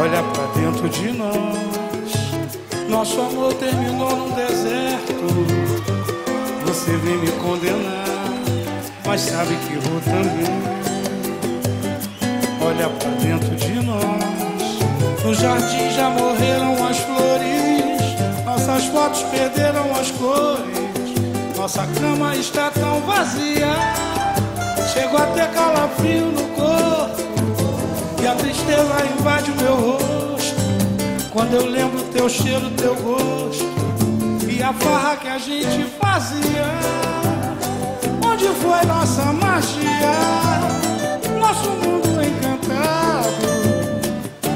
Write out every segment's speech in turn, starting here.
Olha pra dentro de nós. Nosso amor terminou num deserto. Você vem me condenar, mas sabe que vou também. Olha pra dentro de nós. No jardim já morreram as flores. Nossas fotos perderam as cores. Nossa cama está tão vazia. Chego a ter calafrio no corpo. E a tristeza invade o meu rosto quando eu lembro teu cheiro, teu gosto e a farra que a gente fazia. Onde foi nossa magia? Nosso mundo encantado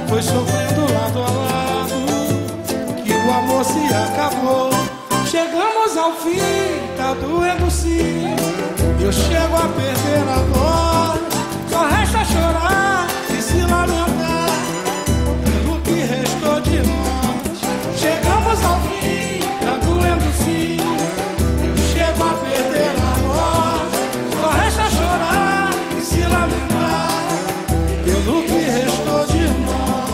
foi sofrendo lado a lado que o amor se acabou. Chegamos ao fim, tá doendo sim. Eu chego a perder a voz. Só resta chorar e se lamentar pelo que restou de nós. Chegamos ao fim, tá doendo sim. Eu chego a perder a voz. Só resta chorar e se lamentar pelo que restou de nós.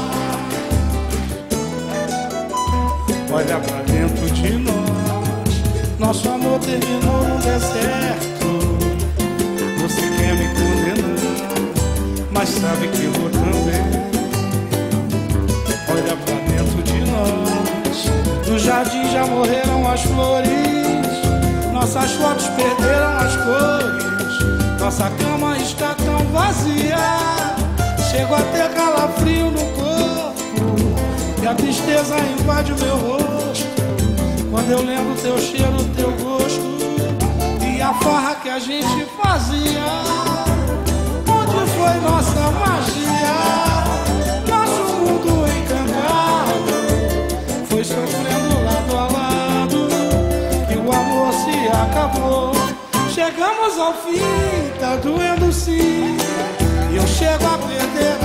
Olha pra dentro de nós. Nosso amor terminou no deserto. Você quer me condenar, mas sabe que vou também. Olha pra dentro de nós. No jardim já morreram as flores. Nossas fotos perderam as cores. Nossa cama está tão vazia. Chego a ter calafrio no corpo e a tristeza invade o meu rosto quando eu lembro teu cheiro, teu gosto e a farra que a gente fazia. Onde foi nossa magia? Nosso mundo encantado foi sofrendo lado a lado que o amor se acabou. Chegamos ao fim, tá doendo sim. E eu chego a perder